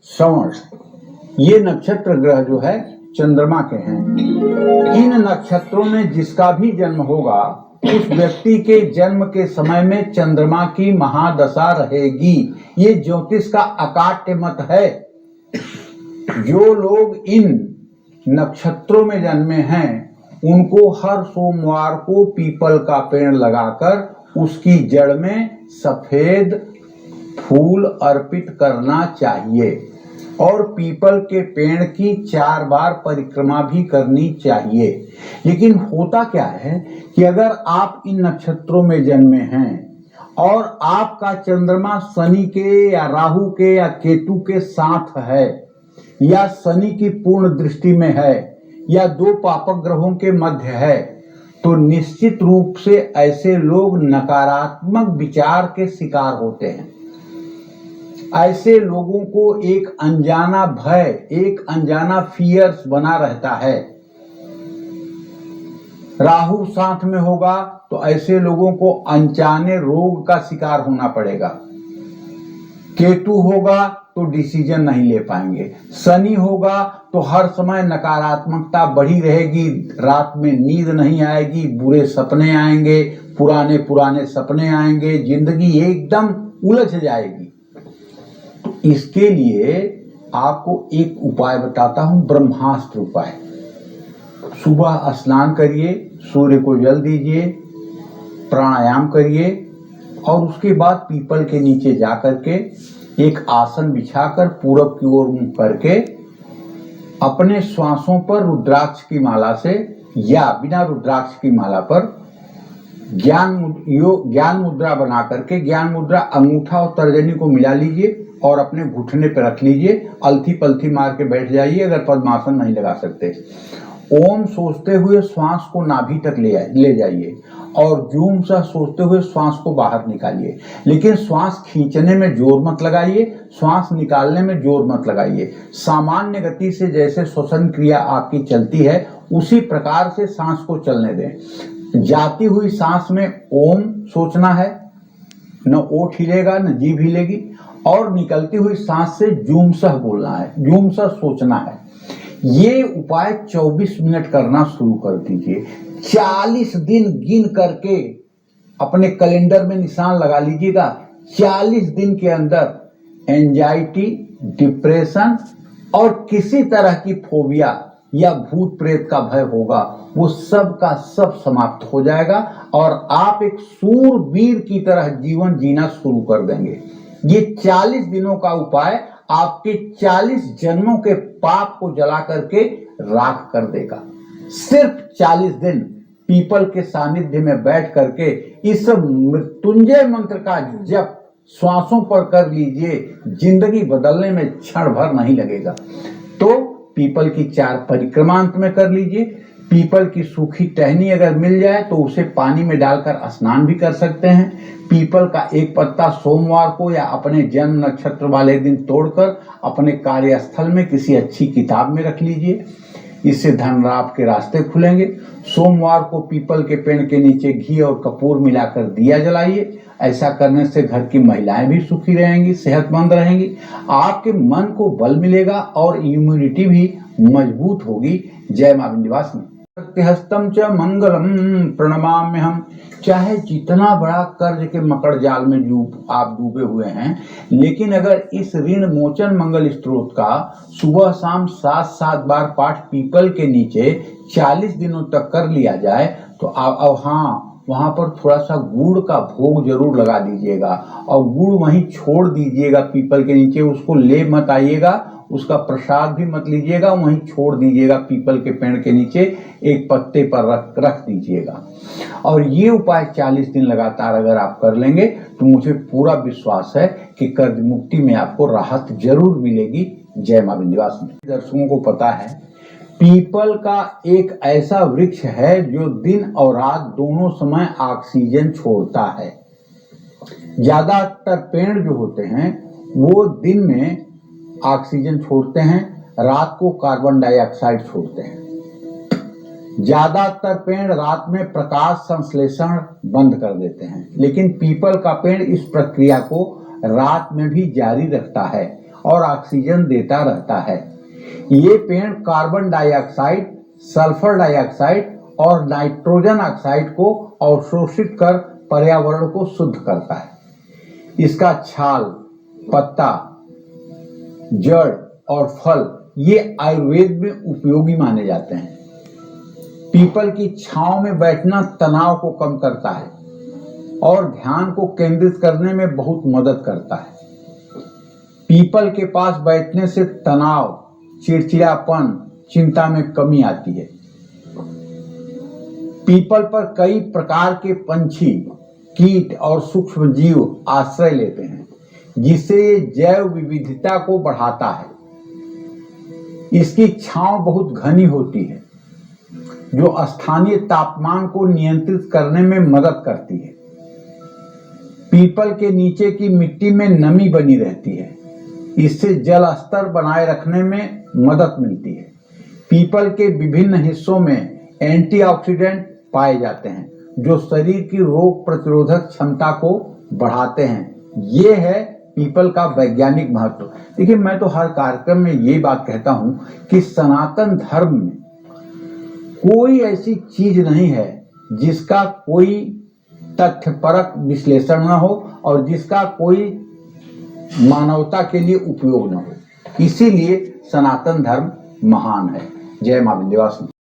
श्रवण, ये नक्षत्र ग्रह जो है चंद्रमा के हैं। इन नक्षत्रों में जिसका भी जन्म होगा उस व्यक्ति के जन्म के समय में चंद्रमा की महादशा रहेगी। ये ज्योतिष का अकाट्य मत है। जो लोग इन नक्षत्रों में जन्मे हैं उनको हर सोमवार को पीपल का पेड़ लगाकर उसकी जड़ में सफेद फूल अर्पित करना चाहिए और पीपल के पेड़ की 4 बार परिक्रमा भी करनी चाहिए। लेकिन होता क्या है कि अगर आप इन नक्षत्रों में जन्मे हैं और आपका चंद्रमा शनि के या राहु के या केतु के साथ है या शनि की पूर्ण दृष्टि में है या 2 पापक ग्रहों के मध्य है, तो निश्चित रूप से ऐसे लोग नकारात्मक विचार के शिकार होते हैं। ऐसे लोगों को एक अनजाना भय, एक अनजाना फियर्स बना रहता है। राहु साथ में होगा तो ऐसे लोगों को अनजाने रोग का शिकार होना पड़ेगा। केतु होगा तो डिसीजन नहीं ले पाएंगे। शनि होगा तो हर समय नकारात्मकता बढ़ी रहेगी, रात में नींद नहीं आएगी, बुरे सपने आएंगे, पुराने सपने आएंगे, जिंदगी एकदम उलझ जाएगी। तो इसके लिए आपको एक उपाय बताता हूं, ब्रह्मास्त्र उपाय। सुबह स्नान करिए, सूर्य को जल दीजिए, प्राणायाम करिए और उसके बाद पीपल के नीचे जा करके एक आसन बिछाकर पूरब की ओर मुंह करके अपने श्वासों पर रुद्राक्ष की माला से या बिना रुद्राक्ष की माला पर ज्ञान मुद्रा बना करके, ज्ञान मुद्रा अंगूठा और तर्जनी को मिला लीजिए और अपने घुटने पर रख लीजिए। अलथी पलथी मार के बैठ जाइए अगर पद्मासन नहीं लगा सकते। ओम सोचते हुए श्वास को नाभि तक ले जाइए और जूम सा सोचते हुए श्वास को बाहर निकालिए। लेकिन श्वास खींचने में जोर मत लगाइए, श्वास निकालने में जोर मत लगाइए। सामान्य गति से जैसे श्वसन क्रिया आपकी चलती है उसी प्रकार से सांस को चलने दें। जाती हुई सांस में ओम सोचना है, न ओठ हिलेगा न जीभ हिलेगी, और निकलती हुई सांस से जूम सह बोलना है, जूम सह सोचना है। ये उपाय 24 मिनट करना शुरू कर दीजिए। 40 दिन गिन करके अपने कैलेंडर में निशान लगा लीजिएगा। 40 दिन के अंदर एंजाइटी, डिप्रेशन और किसी तरह की फोबिया या भूत प्रेत का भय होगा वो सब का सब समाप्त हो जाएगा और आप एक सूरवीर की तरह जीवन जीना शुरू कर देंगे। ये 40 दिनों का उपाय आपके 40 जन्मों के पाप को जला करके राख कर देगा। सिर्फ 40 दिन पीपल के सानिध्य में बैठ करके इस मृत्युंजय मंत्र का जप श्वासों पर कर लीजिए, जिंदगी बदलने में क्षण भर नहीं लगेगा। तो पीपल की 4 परिक्रमा अंत में कर लीजिए। पीपल की सूखी टहनी अगर मिल जाए तो उसे पानी में डालकर स्नान भी कर सकते हैं। पीपल का एक पत्ता सोमवार को या अपने जन्म नक्षत्र वाले दिन तोड़कर अपने कार्यस्थल में किसी अच्छी किताब में रख लीजिए। इससे धन लाभ के रास्ते खुलेंगे। सोमवार को पीपल के पेड़ के नीचे घी और कपूर मिलाकर दिया जलाइए। ऐसा करने से घर की महिलाएं भी सुखी रहेंगी, सेहतमंद रहेंगी। आपके मन को बल मिलेगा और इम्यूनिटी भी मजबूत होगी। जय मां विंध्यवासिनी। हस्तम च मंगलम प्रणमाम्यहम। चाहे जितना बड़ा कर्ज के मकड़ जाल में आप डूबे हुए हैं, लेकिन अगर इस ऋण मोचन मंगल स्त्रोत का सुबह शाम 7 बार पाठ पीपल के नीचे 40 दिनों तक कर लिया जाए तो वहां पर थोड़ा सा गुड़ का भोग जरूर लगा दीजिएगा और गुड़ वहीं छोड़ दीजिएगा पीपल के नीचे। उसको ले मत आइएगा, उसका प्रसाद भी मत लीजिएगा, वहीं छोड़ दीजिएगा पीपल के पेड़ के नीचे एक पत्ते पर रख दीजिएगा। और ये उपाय 40 दिन लगातार अगर आप कर लेंगे तो मुझे पूरा विश्वास है कि कर्ज मुक्ति में आपको राहत जरूर मिलेगी। जय मां विंध्यवासिनी। दर्शकों को पता है पीपल का एक ऐसा वृक्ष है जो दिन और रात दोनों समय ऑक्सीजन छोड़ता है। ज्यादातर पेड़ जो होते हैं वो दिन में ऑक्सीजन छोड़ते हैं, रात को कार्बन डाइऑक्साइड छोड़ते हैं। ज्यादातर पेड़ रात में प्रकाश संश्लेषण बंद कर देते हैं, लेकिन पीपल का पेड़ इस प्रक्रिया को रात में भी जारी रखता है और ऑक्सीजन देता रहता है। ये पेड़ कार्बन डाइऑक्साइड, सल्फर डाइऑक्साइड और नाइट्रोजन ऑक्साइड को अवशोषित कर पर्यावरण को शुद्ध करता है। इसका छाल, पत्ता, जड़ और फल ये आयुर्वेद में उपयोगी माने जाते हैं। पीपल की छांव में बैठना तनाव को कम करता है और ध्यान को केंद्रित करने में बहुत मदद करता है। पीपल के पास बैठने से तनाव, चिड़चिड़ापन, चिंता में कमी आती है। पीपल पर कई प्रकार के पंछी, कीट और सूक्ष्म जीव आश्रय लेते हैं, जिससे ये जैव विविधता को बढ़ाता है। इसकी छांव बहुत घनी होती है, जो स्थानीय तापमान को नियंत्रित करने में मदद करती है। पीपल के नीचे की मिट्टी में नमी बनी रहती है, इससे जल स्तर बनाए रखने में मदद मिलती है। पीपल के विभिन्न हिस्सों में एंटीऑक्सीडेंट पाए जाते हैं, जो शरीर की रोग प्रतिरोधक क्षमता को बढ़ाते हैं। ये है पीपल का वैज्ञानिक महत्व। देखिए, मैं तो हर कार्यक्रम में ये बात कहता हूं कि सनातन धर्म में कोई ऐसी चीज नहीं है जिसका कोई तथ्यपरक विश्लेषण न हो और जिसका कोई मानवता के लिए उपयोग न हो। इसीलिए सनातन धर्म महान है। जय मां विंध्यवासिनी।